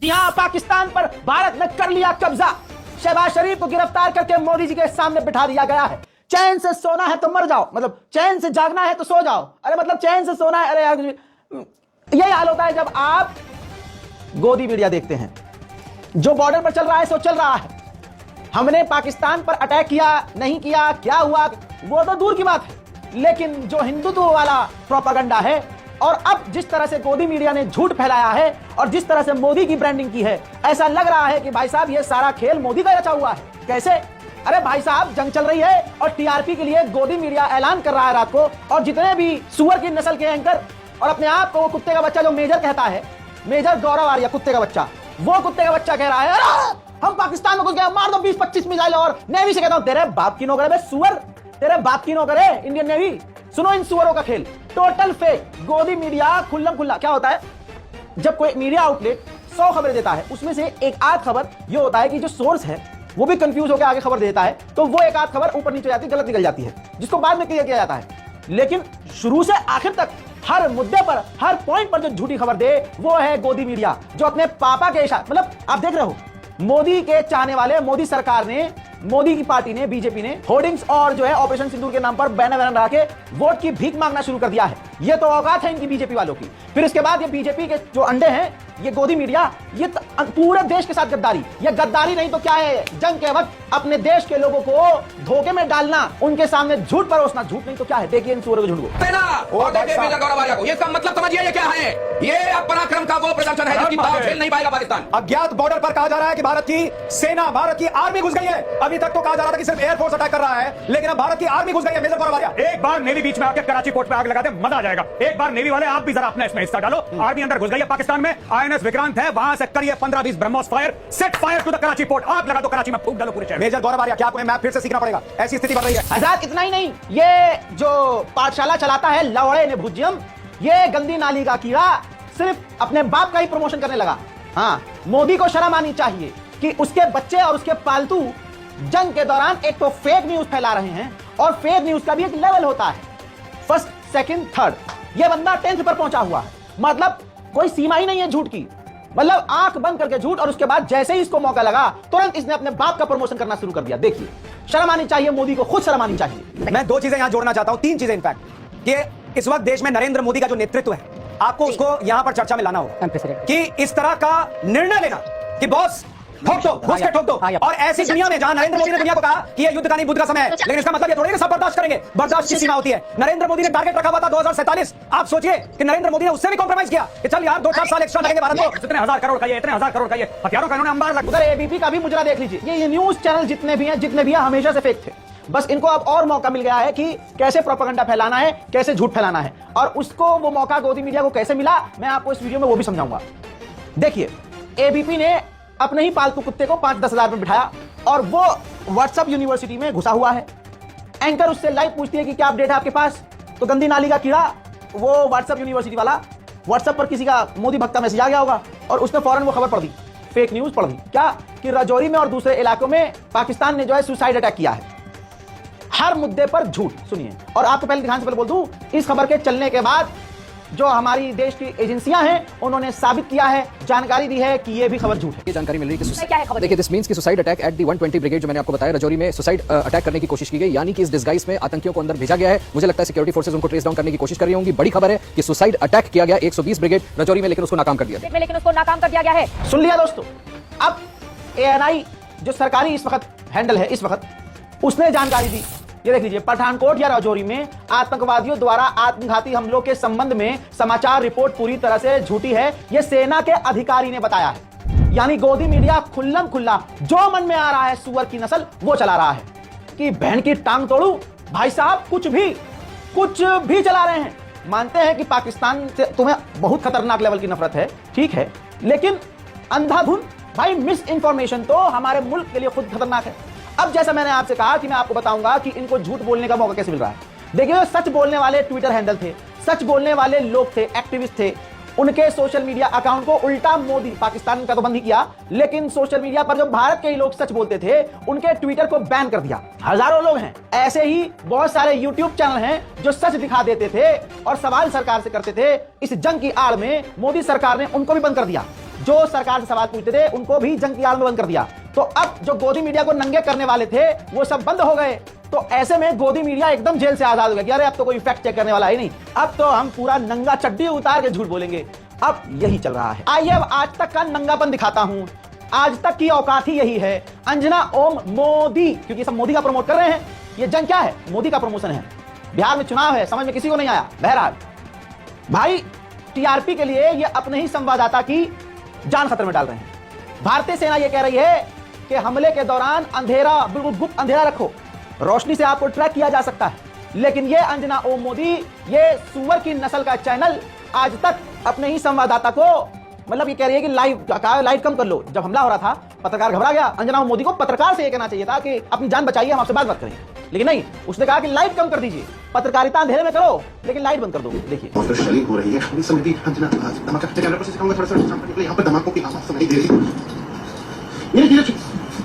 यहां पाकिस्तान पर भारत ने कर लिया कब्जा। शहबाज शरीफ को गिरफ्तार करके मोदी जी के सामने बिठा दिया गया है। चैन से सोना है तो मर जाओ, मतलब चैन से जागना है तो सो जाओ। अरे मतलब चैन से सोना है, अरे यार यही हाल होता है जब आप गोदी मीडिया देखते हैं। जो बॉर्डर पर चल रहा है सो चल रहा है। हमने पाकिस्तान पर अटैक किया नहीं किया, क्या हुआ वो तो दूर की बात है, लेकिन जो हिंदुत्व वाला प्रोपेगेंडा है और अब जिस तरह से गोदी मीडिया ने झूठ फैलाया है और जिस तरह से मोदी की ब्रांडिंग की है, ऐसा लग रहा है कि भाई साहब ये सारा खेल मोदी का रचा हुआ है। कैसे? अरे भाई साहब जंग चल रही है और टीआरपी के लिए गोदी मीडिया ऐलान कर रहा है रात को, और जितने भी सुअर की नस्ल के एंकर और अपने आप को वो कुत्ते का बच्चा जो मेजर कहता है, मेजर गौरव आर्या कुत्ते का बच्चा, वो कुत्ते का बच्चा कह रहा है अरे हम पाकिस्तान में घुस गए, मार दो 20-25 मिसाइल। और नेवी से कहता हूं तेरे बाप की नौकर है सुअर, तेरे बाप की नौकर है इंडियन नेवी। सुनो इन सुअरों का खेल, टोटल फेक। गोदी मीडिया खुल्लम खुल्ला क्या होता है, जब कोई मीडिया आउटलेट 100 खबरें देता है उसमें से एक आध खबर ये होता है कि जो सोर्स है वो भी कंफ्यूज होकर आगे खबर देता है, तो वो एक आध खबर ऊपर नीचे जाती है, गलत निकल जाती है, जिसको बाद में क्लियर किया जाता है। लेकिन शुरू से आखिर तक हर मुद्दे पर, हर पॉइंट पर जो झूठी खबर दे वो है गोदी मीडिया, जो अपने पापा के इशारे, मतलब आप देख रहे हो मोदी के चाहने वाले, मोदी सरकार ने, मोदी की पार्टी ने, बीजेपी ने होर्डिंग्स और जो है ऑपरेशन सिंदूर के नाम पर बैनर लगा के वोट की भीख मांगना शुरू कर दिया है। ये तो औकात है इनकी बीजेपी वालों की। फिर इसके बाद ये बीजेपी के जो अंडे हैं, ये गोदी मीडिया, ये पूरे देश के साथ गद्दारी। ये गद्दारी नहीं तो क्या है, जंग के वक्त अपने देश के लोगों को धोखे में डालना, उनके सामने झूठ परोसना। झूठ नहीं तो क्या है, देखिए इन सूरों के झूठ को। ये मतलब समझिए ये क्या है, ये पराक्रम का वो प्रदर्शन है जिसकी दांव झेल नहीं पाएगा पाकिस्तान। अज्ञात बॉर्डर पर कहा जा रहा है कि भारत की सेना, भारत की आर्मी घुस गई है। अभी तक तो कहा जा रहा था कि सिर्फ एयरफोर्स अटैक कर रहा है, लेकिन अब भारत की आर्मी घुस गई है। मेजर गौरव आर्या, एक बार नेवी बीच में आके कराची पोर्ट पे आग लगा दे, मजा आ जाएगा। एक बार नेवी वाले आप भी जरा अपना इसमें हिस्सा डालो। आर्मी अंदर घुस गई है पाकिस्तान में, आईएनएस विक्रांत है, वहां से करिए 15-20 BrahMos fire, set fire to the Karachi port, आग लगा दो कराची में, फूंक डालो पूरे शहर। मेजर गौरव आर्या, क्या आपको मैप फिर से सीखना पड़ेगा? ऐसी स्थिति बन रही है। आजाद इतना ही नहीं, ये जो पाठशाला चलाता है लवड़े ने भुजियम, ये गंदी नाली का कीड़ा सिर्फ अपने बाप का ही प्रमोशन करने लगा। हाँ, मोदी को शर्म आनी चाहिए कि उसके बच्चे और उसके पालतू जंग के दौरान एक तो फेक न्यूज फैला रहे हैं, और फेक न्यूज का भी एक लेवल होता है, फर्स्ट, सेकंड, थर्ड। ये बंदा 10th पर पहुंचा हुआ है, मतलब कोई सीमा ही नहीं है झूठ की, मतलब आंख बंद करके झूठ। और उसके बाद जैसे ही इसको मौका लगा तुरंत इसने अपने बाप का प्रमोशन करना शुरू कर दिया। देखिए, शर्म आनी चाहिए मोदी को, खुद शर्म आनी चाहिए। मैं दो चीजें यहां जोड़ना चाहता हूं, तीन चीजें इनफैक्ट, कि इस वक्त देश में नरेंद्र मोदी का जो नेतृत्व है, आपको उसको यहां पर चर्चा में लाना होगा कि इस तरह का निर्णय लेना कि बॉस ठोक दो, घुस के ठोक दो। और ऐसी दुनिया में जहां नरेंद्र मोदी ने दुनिया को कहा कि ये युद्ध का नहीं बुद्ध का समय है, लेकिन इसका मतलब ये थोड़ी ना सब बर्दाश्त करेंगे। बर्दाश्त की सीमा होती है। नरेंद्र मोदी ने टारगेट रखा हुआ था 2047। आप सोचिए कि नरेंद्र मोदी ने उससे भी कॉम्प्रोमाइज किया कि चल यार 2-4 साल एक्स्ट्रा लगेंगे भारत को। इतने हजार करोड़ का ये, इतने हजार करोड़ का ये, हथियारों का इन्होंने अंबार लगा। उधर एबीपी का भी मुजरा देख लीजिए। ये न्यूज चैनल जितने भी हैं हमेशा से फेक थे, बस इनको अब और मौका मिल गया है कि कैसे प्रोपेगेंडा फैलाना है, कैसे झूठ फैलाना है। और उसको वो मौका गोदी मीडिया को कैसे मिला, मैं आपको इस वीडियो में वो भी समझाऊंगा। देखिए, एबीपी ने अपने ही पालतू कुत्ते को 5-10 हजार में बिठाया और वो व्हाट्सएप यूनिवर्सिटी में घुसा हुआ है। एंकर उससे लाइव पूछती है कि क्या अपडेट है आपके पास, तो गंदी नाली का कीड़ा, वो व्हाट्सएप यूनिवर्सिटी वाला, व्हाट्सएप पर किसी का मोदी भक्त का मैसेज आ गया होगा और उसने फौरन वो खबर पढ़ दी, फेक न्यूज पढ़ दी, क्या कि राजौरी में और दूसरे इलाकों में पाकिस्तान ने जो है सुसाइड अटैक किया है। हर मुद्दे पर झूठ। सुनिए, और आपको पहले दिखाने से पहले बोल दूं, इस खबर के चलने के बाद जो हमारी देश की एजेंसियां हैं उन्होंने साबित किया है, जानकारी दी है कि ये भी खबर झूठ है। ये जानकारी मिल रही है कि क्या है खबर? देखिए, दिस मींस कि suicide attack at the 120 brigade, जो मैंने आपको बताया राजौरी में सुसाइड अटैक करने की कोशिश की गई, यानी कि इस डिस्गाइज में आतंकियों को अंदर भेजा गया है। मुझे लगता है सिक्योरिटी फोर्सेस उनको ट्रेस डाउन करने की कोशिश कर रही होंगी। बड़ी खबर है कि सुसाइड अटैक किया गया 120 ब्रिगेड राजौरी में, लेकिन उसको नाकाम कर दिया गया है। सुन लिया दोस्तों। अब एएनआई जो सरकारी इस वक्त हैंडल है, इस वक्त उसने जानकारी दी। ये देख लीजिए, पठानकोट या राजौरी में आतंकवादियों द्वारा आत्मघाती हमलों के संबंध में समाचार रिपोर्ट पूरी तरह से झूठी है, ये सेना के अधिकारी ने बताया है। यानी गोदी मीडिया खुल्लम खुल्ला जो मन में आ रहा है सुअर की नस्ल वो चला रहा है कि बहन की टांग तोड़ू। भाई साहब कुछ भी चला रहे हैं। मानते हैं कि पाकिस्तान से तुम्हें बहुत खतरनाक लेवल की नफरत है, ठीक है, लेकिन अंधाधुंध भाई मिस इंफॉर्मेशन तो हमारे मुल्क के लिए खुद खतरनाक है। अब जैसा मैंने आपसे कहा कि मैं आपको बताऊंगा कि इनको झूठ बोलने का मौका कैसे मिल रहा है। देखिए, सच बोलने वाले ट्विटर हैंडल थे, सच बोलने वाले लोग थे, एक्टिविस्ट थे, उनके सोशल मीडिया अकाउंट को उल्टा मोदी, पाकिस्तान का तो बंद ही किया, लेकिन सोशल मीडिया पर जो भारत के ही लोग सच बोलते थे उनके ट्विटर को बैन कर दिया। हजारों लोग हैं। ऐसे ही बहुत सारे यूट्यूब चैनल हैं जो सच दिखा देते थे और सवाल सरकार से करते थे। इस जंग की आड़ में मोदी सरकार ने उनको भी बंद कर दिया। जो सरकार से सवाल पूछते थे उनको भी जंग की आड़ में बंद कर दिया। तो अब जो गोदी मीडिया को नंगे करने वाले थे वो सब बंद हो गए। तो ऐसे में गोदी मीडिया एकदम जेल से आजाद हो गया कि अरे अब तो कोई फैक्ट चेक करने वाला ही नहीं, अब तो हम पूरा नंगा चड्डी उतार के झूठ बोलेंगे। अब यही चल रहा है। आइए अब आज तक का नंगापन दिखाता हूं। आज तक की औकात ही यही है। अंजना ओम मोदी, क्योंकि सब मोदी का प्रमोट कर रहे हैं। ये जंग क्या है? मोदी का प्रमोशन है। बिहार में चुनाव है, समझ में किसी को नहीं आया। बहरहाल भाई टीआरपी के लिए ये अपने ही संवाददाता की जान खतरे में डाल रहे हैं। भारतीय सेना ये कह रही है कि हमले के दौरान अंधेरा, बिल्कुल गुप्त अंधेरा रखो, रोशनी से आपको ट्रैक किया जा सकता है। लेकिन ये अंजना ओम मोदी, ये सुअर की नस्ल का चैनल आज तक अपने ही संवाददाता को मतलब ये कह रही है कि लाइव कम कर लो। जब हमला हो रहा था पत्रकार घबरा गया। अंजना ओम मोदी को पत्रकार से ये कहना चाहिए था कि अपनी जान बचाइए, हम आपसे बात करेंगे, लेकिन नहीं, उसने कहा कि लाइट कम कर दीजिए, पत्रकारिता अंधेरे में करो लेकिन लाइट बंद कर दो। देखिए और शेलिंग हो रही है। पूरी समिति अंजना धमाका कैमरा पर से कहूंगा थोड़ा सा शांत करने के लिए। यहाँ पर धमाकों की आवाज सुनाई दे रही है। मेरे धीरे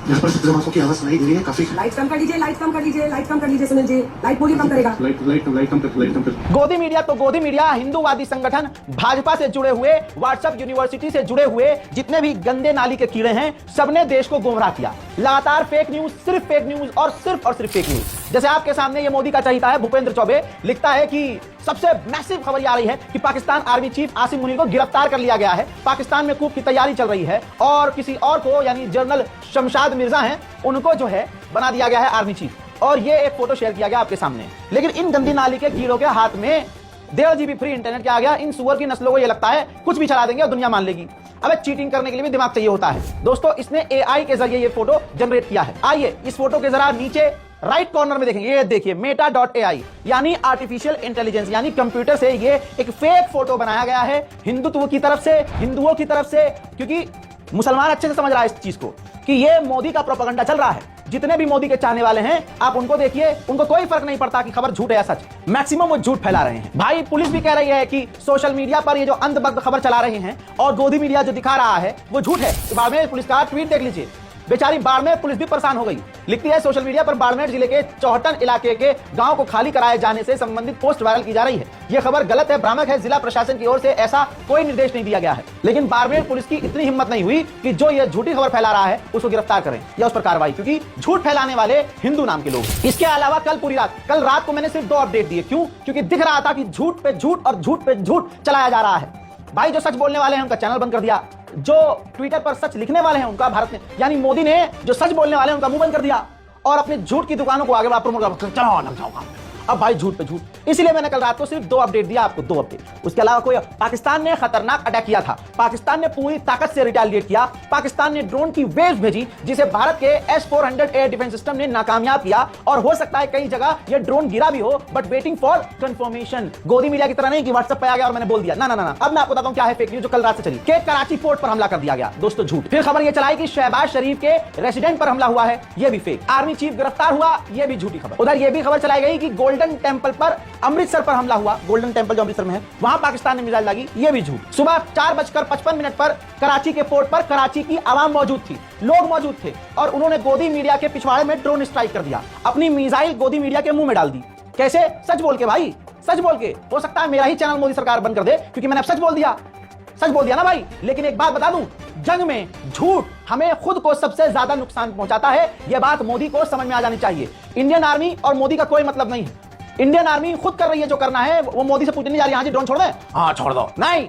यहाँ पर धमाकों की आवाज सुनाई दे रही है काफी। लाइट कम कर लीजिए, लाइट कम कर लीजिए, लाइट कम कर लीजिए सुनील जी, लाइट वॉल्यूम कम करेगा। लाइट कम कर। गोदी मीडिया तो गोदी मीडिया, हिंदूवादी संगठन, भाजपा से जुड़े हुए, व्हाट्सएप यूनिवर्सिटी से जुड़े हुए जितने भी गंदे नाली के कीड़े हैं, सबने देश को गुमराह किया। लगातार फेक न्यूज, सिर्फ फेक न्यूज और सिर्फ फेक न्यूज। जैसे आपके सामने ये मोदी का चहीता है भूपेंद्र चौबे लिखता है कि सबसे मैसिव खबर आ रही है कि पाकिस्तान आर्मी चीफ आसिम मुनीर को गिरफ्तार कर लिया गया है। पाकिस्तान में कूप की तैयारी चल रही है और किसी और को, यानी जनरल शमशाद मिर्जा हैं, उनको जो है बना दिया गया है आर्मी चीफ। और ये एक फोटो शेयर किया गया आपके सामने। लेकिन इन गंदी नाली के कीड़ों के हाथ में 1.5 GB फ्री इंटरनेट क्या आ गया। इन सुअर की नस्लों को ये लगता है कुछ भी चला देंगे और दुनिया मान लेगी। अबे चीटिंग करने के लिए भी दिमाग चाहिए होता है। दोस्तों इसने AI के जरिए ये फोटो जनरेट किया है। आइए इस फोटो के जरा नीचे राइट कॉर्नर में देखेंगे, ये देखिए meta.ai, यानी आर्टिफिशियल इंटेलिजेंस, यानी कंप्यूटर से ये एक फेक फोटो बनाया गया है हिंदुत्व की तरफ से, हिंदुओं की तरफ से। क्योंकि मुसलमान अच्छे से समझ रहा है इस चीज को कि ये मोदी का प्रोपेगेंडा चल रहा है। जितने भी मोदी के चाहने वाले हैं आप उनको देखिए, उनको कोई फर्क नहीं पड़ता कि खबर झूठ है या सच, मैक्सिमम वो झूठ फैला रहे हैं। भाई पुलिस भी कह रही है कि सोशल मीडिया पर ये जो अंधभक्त खबर चला रहे हैं और गोदी मीडिया जो दिखा रहा है वो झूठ है। तो बाड़मेर पुलिस का ट्वीट देख लीजिए। बेचारी बाड़मेर पुलिस भी परेशान हो गई। लिखती है सोशल मीडिया पर बाड़मेर जिले के चौहटन इलाके के गांव को खाली कराए जाने से संबंधित पोस्ट वायरल की जा रही है। यह खबर गलत है, भ्रामक है। जिला प्रशासन की ओर से ऐसा कोई निर्देश नहीं दिया गया है। लेकिन बाड़मेर पुलिस की इतनी हिम्मत नहीं हुई कि जो यह झूठी खबर फैला रहा है उसको गिरफ्तार करें या उस पर कार्रवाई, क्योंकि झूठ फैलाने वाले हिंदू नाम के लोग। इसके अलावा कल रात को मैंने सिर्फ 2 अपडेट दिए। क्यों? क्योंकि दिख रहा था कि झूठ पे झूठ और झूठ पे झूठ चलाया जा रहा है। भाई जो सच बोलने वाले हैं उनका चैनल बंद कर दिया, जो ट्विटर पर सच लिखने वाले हैं उनका भारत ने, यानी मोदी ने जो सच बोलने वाले हैं उनका मुंह बंद कर दिया और अपने झूठ की दुकानों को आगे बढ़ा प्रमोट कर चलो लग जाओ काम। अब भाई झूठ पे झूठ। इसलिए मैंने कल रात को सिर्फ 2 अपडेट दिया आपको, 2 अपडेट। उसके अलावा कोई पाकिस्तान ने खतरनाक अटैक किया था। पाकिस्तान ने पूरी ताकत से रिटेलिएट किया। पाकिस्तान ने ड्रोन की वेव्स भेजी जिसे भारत के S-400 एयर डिफेंस सिस्टम ने नाकामयाब किया। और हो सकता है कई जगह ये ड्रोन गिरा भी हो, बट वेटिंग फॉर कंफर्मेशन। गोदी मीडिया की तरह नहीं कि व्हाट्सएप पे आ गया और मैंने बोल दिया। ना ना ना, अब मैं आपको बताता हूं क्या है फेक न्यूज जो कल रात से चली। कि कराची पोर्ट पर हमला कर दिया गया, दोस्तों झूठ। फिर खबर ये चलाई कि शहबाज शरीफ के रेसिडेंट पर हमला हुआ है, ये भी फेक। आर्मी चीफ गिरफ्तार हुआ, ये भी झूठी खबर। उधर ये भी खबर चलाई गई कि गोल्डन टेंपल पर अमृतसर पर हमला हुआ। गोल्डन टेंपल जो अमृतसर में है वहां पाकिस्तान ने मिसाइल दागी, ये भी झूठ। सुबह 4:55 पर कराची के पोर्ट पर कराची की आवाम मौजूद थी, लोग मौजूद थे और उन्होंने गोदी मीडिया के पिछवाड़े में ड्रोन स्ट्राइक कर दिया। अपनी मिसाइल गोदी मीडिया के मुंह में डाल दी। कैसे? सच बोल के भाई, सच बोल के। हो सकता है मेरा ही चैनल मोदी सरकार बंद कर दे क्योंकि मैंने अब सच बोल दिया ना भाई। लेकिन एक बात बता दूं, जंग में झूठ हमें खुद को सबसे ज्यादा नुकसान पहुंचाता है। यह बात मोदी को समझ में आ जानी चाहिए। इंडियन आर्मी और मोदी का कोई मतलब नहीं है। इंडियन आर्मी खुद कर रही है जो करना है, वो मोदी से पूछने नहीं जा रही, हाँ जी ड्रोन छोड़ दें, हाँ छोड़ दो, नहीं।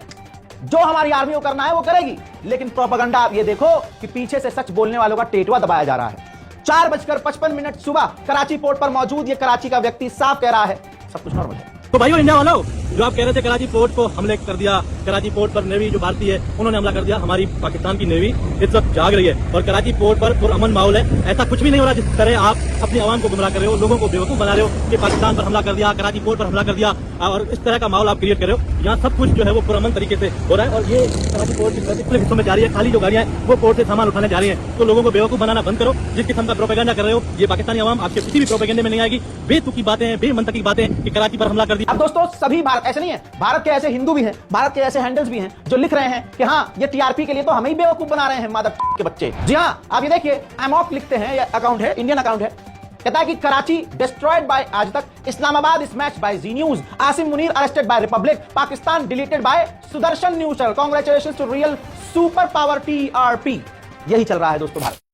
जो हमारी आर्मी को करना है वो करेगी। लेकिन प्रोपेगेंडा आप ये देखो कि पीछे से सच बोलने वालों का टेटवा दबाया जा रहा है। 4:55 सुबह कराची पोर्ट पर मौजूद ये कराची का व्यक्ति साफ कह रहा है सब कुछ नॉर्मल है। तो भाई इंडिया वालों, जो आप कह रहे थे कराची पोर्ट को हमले कर दिया, कराची पोर्ट पर नेवी जो भारतीय है उन्होंने हमला कर दिया, हमारी पाकिस्तान की नेवी इस वक्त जाग रही है और कराची पोर्ट पर पुरअमन माहौल है। ऐसा कुछ भी नहीं हो रहा जिस तरह आप अपनी आवाम को गुमराह कर रहे हो, लोगों को बेवकूफ बना रहे हो कि पाकिस्तान पर हमला कर दिया, कराची पोर्ट पर हमला कर दिया और इस तरह का माहौल आप क्रिएट कर रहे हो। यहाँ सब कुछ जो है वो पुरअमन तरीके से हो रहा है और ये कराची पोर्ट की पिछले हिस्सों में जा रही है। खाली जो गाड़ियां हैं वो पोर्ट से सामान उठाने जा रही है। तो लोगों को बेवकूफ बनाना बंद करो। जिस किस्म का प्रोपेगेंडा कर रहे हो ये पाकिस्तानी आवाम आपके किसी भी प्रोपेगेंडे में नहीं आएगी। बेतुकी बातें, बेमंतकी बातें कि कराची पर हमला कर दिया। अब दोस्तों सभी भारत ऐसे नहीं है, भारत के ऐसे हिंदू भी हैं, भारत के ऐसे हैंडल्स भी हैं जो लिख रहे हैं कि हाँ ये टीआरपी के लिए तो हमें ही बेवकूफ बना रहे हैं मादर के बच्चे। जी हाँ, आप ये देखिए, एमॉक लिखते हैं, ये अकाउंट है, इंडियन अकाउंट है। कहता है कि Karachi destroyed by Aaj Tak, Islamabad smash by Zee News, Asim Munir arrested by Republic, Pakistan deleted by Sudarshan news channel, congratulations to real super power TRP। यही चल रहा है दोस्तों भारत।